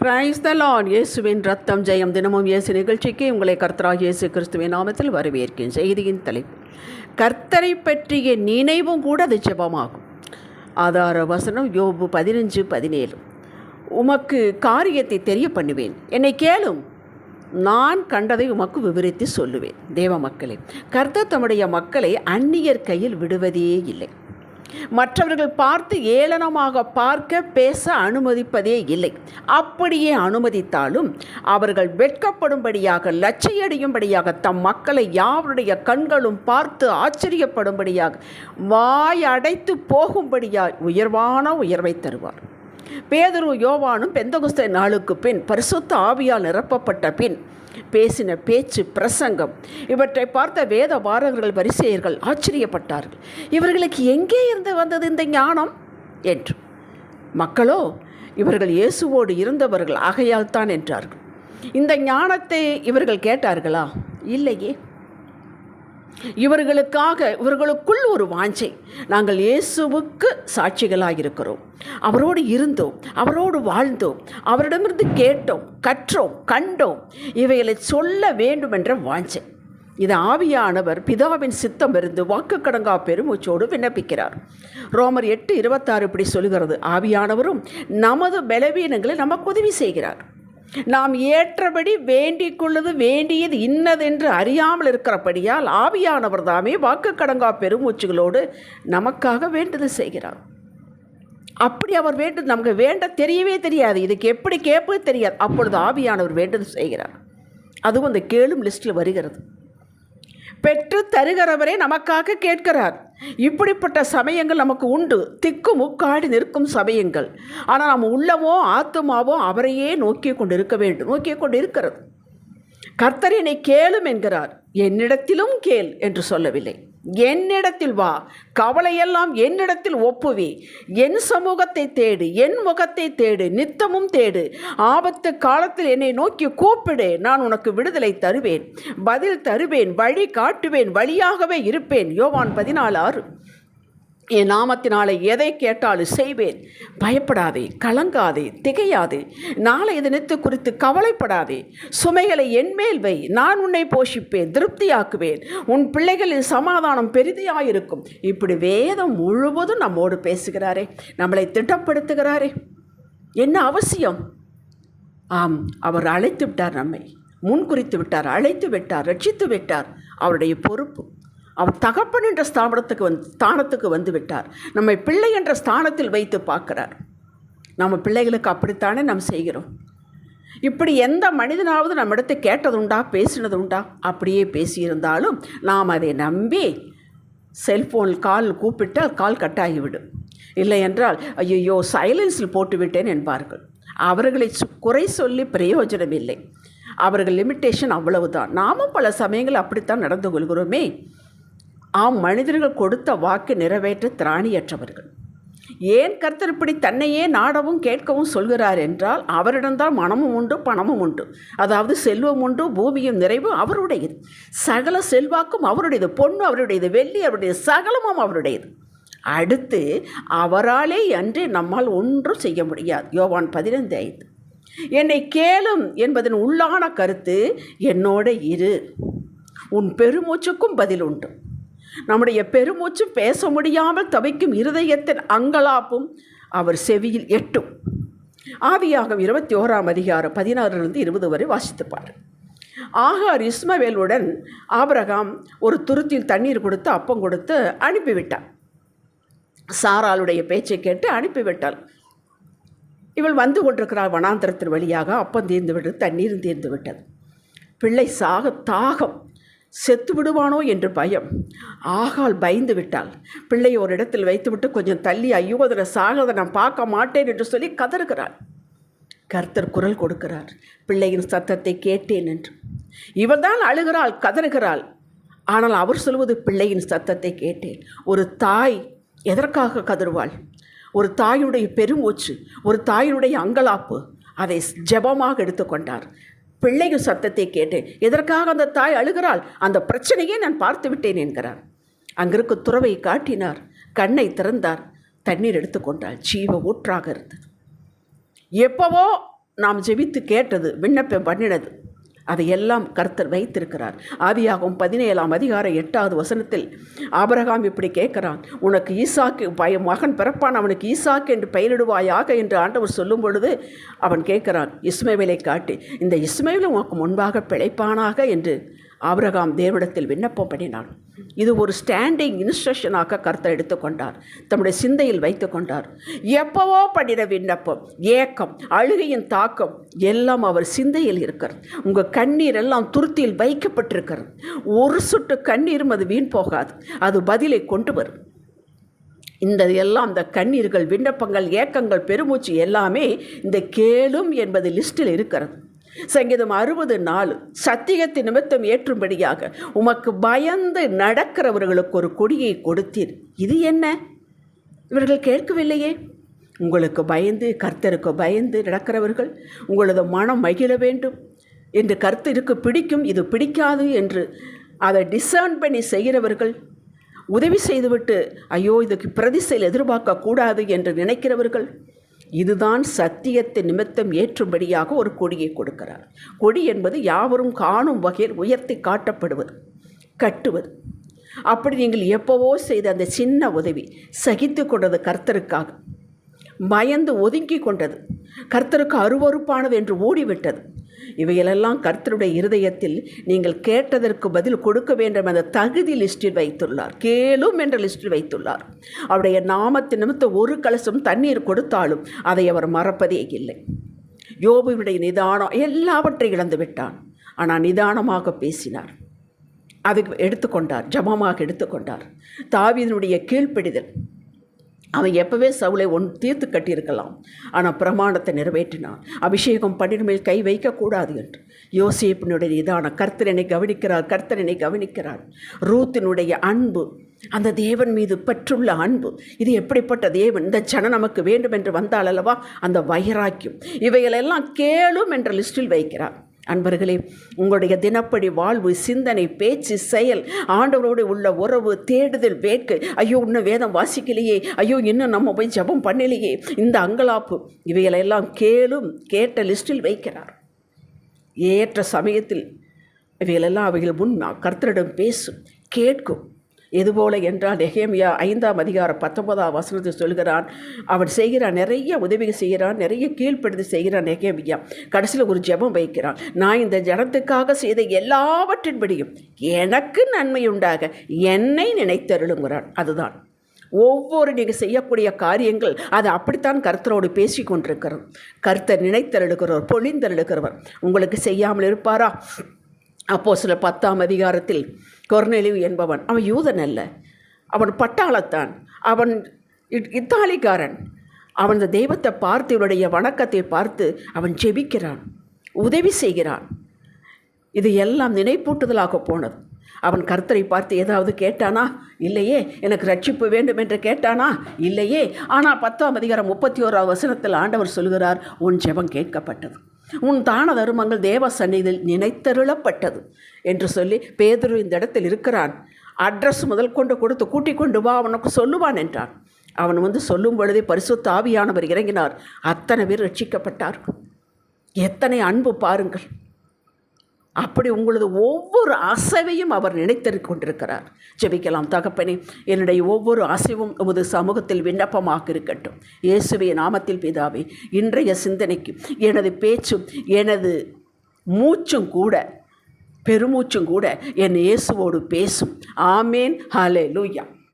Praise the Lord. இயேசுவின் ரத்தம் ஜெயம். தினமும் இயேசு நிகழ்ச்சிக்கு உங்களை கர்த்தராகிய இயேசு கிறிஸ்துவின் நாமத்தில் வரவேற்கிறேன். செய்தியின் தலைப்பு, கர்த்தரை பற்றிய நினைவும் கூட அது ஜெபமாகும். ஆதார வசனம் யோபு 15:17. உமக்கு காரியத்தை தெரிய பண்ணுவேன், என்னை கேளும், நான் கண்டதை உமக்கு விவரித்து சொல்லுவேன். தேவ மக்களே, கர்த்தர் தம்முடைய மக்களை அந்நியர் கையில் விடுவதே இல்லை. மற்றவர்கள் பார்த்து ஏளனமாக பார்க்க பேச அனுமதிப்பதே இல்லை. அப்படியே அனுமதித்தாலும் அவர்கள் வெட்கப்படும்படியாக, லட்சையடையும்படியாக, தம் மக்களை யாவருடைய கண்களும் பார்த்து ஆச்சரியப்படும்படியாக, வாய் அடைத்து போகும்படியாக உயர்வான உயர்வை தருவார். பேதுரு யோவானும் பெந்தெகோஸ்தே நாளுக்கு பின் பரிசுத்த ஆவியால் நிரப்பப்பட்ட பின் பேசின பேச்சு, பிரசங்கம் இவற்றை பார்த்த வேத பாரகர்கள், பரிசேயர்கள் ஆச்சரியப்பட்டார்கள். இவர்களுக்கு எங்கே இருந்து வந்தது இந்த ஞானம் என்று. மக்களோ, இவர்கள் இயேசுவோடு இருந்தவர்கள் ஆகையால் தான் என்றார்கள். இந்த ஞானத்தை இவர்கள் கேட்டார்களா? இல்லையே. இவர்களுக்குள் ஒரு வாஞ்சை, நாங்கள் இயேசுவுக்கு சாட்சிகளாக இருக்கிறோம், அவரோடு இருந்தோம், அவரோடு வாழ்ந்தோம், அவரிடமிருந்து கேட்டோம், கற்றோம், கண்டோம், இவைகளை சொல்ல வேண்டும் என்ற வாஞ்சை. இது ஆவியானவர் பிதாவின் சித்தம் இருந்து வாக்கு கடங்கா பெருமூச்சோடு விண்ணப்பிக்கிறார். ரோமர் 8:26 இப்படி சொல்கிறது, ஆவியானவரும் நமது பலவீனங்களை நமக்கு உதவி செய்கிறார். நாம் ஏற்றபடி வேண்டிக் கொள்வது வேண்டியது இன்னதென்று அறியாமல் இருக்கிறபடியால் ஆவியானவர் தாமே வாக்கு கடங்கா பெருமூச்சுகளோடு நமக்காக வேண்டுதல் செய்கிறார். அப்படி அவர் நமக்கு வேண்ட தெரியவே தெரியாது, இதுக்கு எப்படி கேட்பது தெரியாது. அப்பொழுது ஆவியானவர் வேண்டுதல் செய்கிறார். அதுவும் அந்த கேளும் லிஸ்டில் வருகிறது. பெற்று தருகிறவரே நமக்காக கேட்கிறார். இப்படிப்பட்ட சமயங்கள் நமக்கு உண்டு, திக்கு முக்காடி நிற்கும் சமயங்கள். ஆனால் நம்ம உள்ளமோ ஆத்துமாவோ அவரையே நோக்கி கொண்டு இருக்க வேண்டும், நோக்கி கொண்டு இருக்கிறது. கர்த்தர் என்னை கேளும் என்கிறார். என்னிடத்திலும் கேள் என்று சொல்லவில்லை, என்னிடத்தில் வா, கவலையெல்லாம் என்னிடத்தில் ஒப்புவி, என் சமூகத்தை தேடு, என் முகத்தை தேடு, நித்தமும் தேடு, ஆபத்து காலத்தில் என்னை நோக்கி கூப்பிடு, நான் உனக்கு விடுதலை தருவேன், பதில் தருவேன், வழி காட்டுவேன், வழியாகவே இருப்பேன். யோவான் 14:6. என் நாமத்தினாலே எதை கேட்டாலும் செய்வேன். பயப்படாதே, கலங்காதே, திகையாதே, நாளை தினத்து குறித்து கவலைப்படாதே. சுமைகளை என்மேல் வை, நான் உன்னை போஷிப்பேன், திருப்தியாக்குவேன், உன் பிள்ளைகளின் சமாதானம் பெரிதையாயிருக்கும். இப்படி வேதம் முழுவதும் நம்மோடு பேசுகிறாரே, நம்மளை திட்டப்படுத்துகிறாரே. என்ன அவசியம்? ஆம், அவர் அழைத்து விட்டார், நம்மை முன்குறித்து விட்டார், அழைத்து விட்டார், ரட்சித்து விட்டார். அவருடைய பொறுப்பு. அவர் தகப்பன் என்ற ஸ்தானத்துக்கு வந்து விட்டார். நம்மை பிள்ளை என்ற ஸ்தானத்தில் வைத்து பார்க்கிறார். நம்ம பிள்ளைகளுக்கு அப்படித்தானே நாம் செய்கிறோம். இப்படி எந்த மனிதனாவது நம்மிடத்தை கேட்டதுண்டா, பேசினதுண்டா? அப்படியே பேசியிருந்தாலும் நாம் அதை நம்பி செல்ஃபோனில் கால் கூப்பிட்டால் கால் கட்டாகிவிடும். இல்லை என்றால் ஐயோ சைலன்ஸில் போட்டுவிட்டேன் என்பார்கள். அவர்களை குறை சொல்லி பிரயோஜனம் இல்லை. அவர்கள் லிமிட்டேஷன் அவ்வளவுதான். நாமும் பல சமயங்கள் அப்படித்தான் நடந்து கொள்கிறோமே. ஆம், மனிதர்கள் கொடுத்த வாக்கு நிறைவேற்ற திராணியற்றவர்கள். ஏன் கர்த்தர் இப்படி தன்னையே நாடவும் கேட்கவும் சொல்கிறார் என்றால், அவரிடம்தான் மனமும் உண்டு, பணமும் உண்டு. அதாவது செல்வம் உண்டு, பூமியும் நிறைவு அவருடையது, சகல செல்வாக்கும் அவருடையது, பொண்ணு அவருடையது, வெள்ளி அவருடையது, சகலமும் அவருடையது. அடுத்து அவராலே அன்றே நம்மால் ஒன்றும் செய்ய முடியாது. யோவான் 15:5. என்னை கேளும் என்பதன் உள்ளான கருத்து, என்னோட இரு, உன் பெருமூச்சுக்கும் பதில் உண்டு. நம்முடைய பெருமூச்சும் பேச முடியாமல் தவிக்கும் இருதயத்தின் அங்கலாப்பும் அவர் செவியில் எட்டும். ஆதியாகமம் 21:16-20 வரை வாசித்துப்பார். ஆகார் இஸ்மவேலுடன் ஆபிரகாம் ஒரு துருத்தியில் தண்ணீர் கொடுத்து அப்பம் கொடுத்து அனுப்பிவிட்டார். சாராளுடைய பேச்சை கேட்டு அனுப்பிவிட்டாள். இவள் வந்து கொண்டிருக்கிறாள் வனாந்திரத்தின் வழியாக. அப்பம் தீர்ந்து விட்டது, தண்ணீரும் தீர்ந்து விட்டது. பிள்ளை சாக தாகம், செத்து விடுவானோ என்று பயம். ஆகாள் பயந்து விட்டாள். பிள்ளையை ஒரு இடத்தில் வைத்துவிட்டு கொஞ்சம் தள்ளி, ஐயோ அதில் சாகதை நான் பார்க்க மாட்டேன் என்று சொல்லி கதறுகிறாள். கர்த்தர் குரல் கொடுக்கிறார், பிள்ளையின் சத்தத்தை கேட்டேன் என்று. இவள் தான் அழுகிறாள், கதறுகிறாள். ஆனால் அவர் சொல்வது, பிள்ளையின் சத்தத்தை கேட்டேன். ஒரு தாய் எதற்காக கதறுவாள்? ஒரு தாயுடைய பெருமூச்சு, ஒரு தாயினுடைய அங்கலாப்பு, அதை ஜெபமாக எடுத்துக்கொண்டார். பிள்ளைகள் சத்தத்தை கேட்டேன். எதற்காக அந்த தாய் அழுகிறாள்? அந்த பிரச்சனையே நான் பார்த்து விட்டேன் என்கிறார். அங்கிருக்க துறவை காட்டினார், கண்ணை திறந்தார், தண்ணீர் எடுத்துக்கொண்டாள். ஜீவ ஊற்றாக இருந்தது. எப்போவோ நாம் ஜெபித்து கேட்டது, விண்ணப்பம் பண்ணினது, அதையெல்லாம் கர்த்தர் வைத்திருக்கிறார். ஆதியாகமம் 17:8 ஆபிரகாம் இப்படி கேட்கிறான், உனக்கு ஈசாக்கு மகன் பிறப்பான், அவனுக்கு ஈசாக்கு என்று பெயரிடுவாயாக என்று ஆண்டவர் சொல்லும் பொழுது அவன் கேட்கிறான், இஸ்மவேலை காட்டி, இந்த இஸ்மவேல் உனக்கு முன்பாக பிழைப்பானாக என்று ஆபிரகாம் தேவனிடத்தில் விண்ணப்பம் பண்ணினான். இது ஒரு ஸ்டாண்டிங் இன்ஸ்ட்ரக்ஷனாக கர்த்தர் எடுத்துக்கொண்டார், தம்முடைய சிந்தையில் வைத்து கொண்டார். எப்பவோ பண்ணின விண்ணப்பம், ஏக்கம், அழுகையின் தாக்கம் எல்லாம் அவர் சிந்தையில் இருக்கிறது. உங்கள் கண்ணீர் எல்லாம் துருத்தியில் வைக்கப்பட்டிருக்கிறது. ஒரு சொட்டு கண்ணீரும் அது வீண் போகாது, அது பதிலை கொண்டு வரும். இந்த எல்லாம் இந்த கண்ணீர்கள், விண்ணப்பங்கள், ஏக்கங்கள், பெருமூச்சு எல்லாமே இந்த கேளும் என்பது லிஸ்டில் இருக்கிறது. சங்கீதம் 60:4 சத்தியத்தை நிமித்தம் ஏற்றும்படியாக உமக்கு பயந்து நடக்கிறவர்களுக்கு ஒரு கொடியை கொடுத்தீர். இது என்ன? இவர்கள் கேட்கவில்லையே. உங்களுக்கு பயந்து, கர்த்தருக்கு பயந்து நடக்கிறவர்கள், உங்களது மனம் மகிழ வேண்டும் என்று கர்த்தருக்கு பிடிக்கும், இது பிடிக்காது என்று அதை டிசர்ன் பண்ணி செய்கிறவர்கள், உதவி செய்துவிட்டு ஐயோ இதுக்கு பிரதிசெயல் எதிர்பார்க்கக்கூடாது என்று நினைக்கிறவர்கள், இதுதான் சத்தியத்தை நிமித்தம் ஏற்றும்படியாக ஒரு கொடியை கொடுக்கிறார். கொடி என்பது யாவரும் காணும் வகையில் உயர்த்தி காட்டப்படுவது, கட்டுவது. அப்படி நீங்கள் எப்போவோ செய்த அந்த சின்ன உதவி சகித்து கொண்டது கர்த்தருக்காக, பயந்து ஒதுங்கி கொண்டது, கர்த்தருக்கு அருவருப்பானது என்று ஓடிவிட்டது. இவைகளெல்லாம் கர்த்தருடைய இருதயத்தில் நீங்கள் கேட்டதற்கு பதில் கொடுக்க வேண்டும் என்ற தகுதி லிஸ்டில் வைத்துள்ளார். கேளும் என்ற லிஸ்டில் வைத்துள்ளார். அவருடைய நாமத்தின் நிமித்தம் ஒரு கலசம் தண்ணீர் கொடுத்தாலும் அதை அவர் மறப்பதே இல்லை. யோபுவினுடைய நிதானம் எல்லாவற்றையும் இழந்து விட்டான். ஆனால் நிதானமாக பேசினார், அதுக்கு எடுத்துக்கொண்டார், ஜபமாக எடுத்துக்கொண்டார். தாவீதினுடைய கீழ்ப்படிதல், அவன் எப்போவே சவுலை தீர்த்து கட்டியிருக்கலாம், ஆனால் பிரமாணத்தை நிறைவேற்றினான். அபிஷேகம் பண்ணின் மேல் கை வைக்கக்கூடாது என்று. யோசேப்பினுடைய நிதான, கர்த்தர் என்னை கவனிக்கிறார், கர்த்தர் என்னை கவனிக்கிறார். ரூத்தினுடைய அன்பு, அந்த தேவன் மீது பற்றுள்ள அன்பு, இது எப்படிப்பட்ட தேவன், இந்த ஜனம் நமக்கு வேண்டும் என்று வந்தால் அல்லவா அந்த வைராக்கியம், இவைகளெல்லாம் கேளும் என்ற லிஸ்டில் வைக்கிறார். அன்பர்களே, உங்களுடைய தினப்படி வாழ்வு, சிந்தனை, பேச்சு, செயல், ஆண்டவரோடு உள்ள உறவு, தேடுதல், வேட்கை, ஐயோ இன்னும் வேதம் வாசிக்கலையே, ஐயோ இன்னும் நம்ம போய் ஜபம் பண்ணலையே, இந்த அங்கலாப்பு, இவைகளெல்லாம் கேளும் கேட்ட லிஸ்டில் வைக்கிறார். ஏற்ற சமயத்தில் இவைகளெல்லாம் அவைகள் முன் கர்த்தரிடம் பேசும், கேட்கும். எதுபோல என்றால் நெகேமியா 5:19 சொல்கிறான், அவன் செய்கிறான், நிறைய உதவிகள் செய்கிறான், நிறைய கீழ்ப்படுத்தி செய்கிறான் நெகேமியா. கடைசியில் ஒரு ஜெபம் வைக்கிறான், நான் இந்த ஜனத்துக்காக செய்த எல்லாவற்றின்படியும் எனக்கு நன்மை உண்டாக என்னை நினைத்தருளுங்கிறான். அதுதான் ஒவ்வொரு நீங்கள் செய்யக்கூடிய காரியங்கள், அது அப்படித்தான் கர்த்தரோடு பேசி கொண்டிருக்கிறோம். கர்த்தர் நினைத்தருளுகிறவர், பொழிந்தருளுகிறவர். உங்களுக்கு செய்யாமல் இருப்பாரா? அப்போஸ்தலர் 10 கொர்நேலியு என்பவன், அவன் யூதன் அல்ல, அவன் பட்டாளத்தான், அவன் இத்தாலிக்காரன். அவன் இந்த தெய்வத்தை பார்த்து, இவருடைய வணக்கத்தை பார்த்து அவன் ஜெபிக்கிறான், உதவி செய்கிறான். இது எல்லாம் நினைப்பூட்டுதலாக போனது. அவன் கர்த்தரை பார்த்து ஏதாவது கேட்டானா? இல்லையே. எனக்கு ரட்சிப்பு வேண்டும் என்று கேட்டானா? இல்லையே. ஆனால் 10:31 ஆண்டவர் சொல்கிறார், உன் ஜெபம் கேட்கப்பட்டது, உன் தான தருமங்கள் தேவ சந்நிதியில் நினைத்தருளப்பட்டது என்று சொல்லி, பேதுரு இந்த இடத்தில் இருக்கிறான், அட்ரஸ் முதல் கொண்டு கொடுத்து கூட்டிக் கொண்டு வா, அவனுக்கு சொல்லுவான் என்றான். அவன் சொல்லும் பொழுதே பரிசுத்த ஆவியானவர் இறங்கினார். அத்தனை பேர் ரட்சிக்கப்பட்டார். எத்தனை அன்பு பாருங்கள்! அப்படி உங்களது ஒவ்வொரு அசைவையும் அவர் நினைத்து கொண்டிருக்கிறார். ஜெபிக்கலாம். தகப்பனே, என்னுடைய ஒவ்வொரு அசைவும் உமது சமூகத்தில் விண்ணப்பமாக இருக்கட்டும். இயேசுவே நாமத்தில் பிதாவே, இன்றைய சிந்தனைக்கு எனது பேச்சும் எனது மூச்சும் கூட, பெருமூச்சும் கூட என் இயேசுவோடு பேசும். ஆமேன். ஹல்லேலூயா.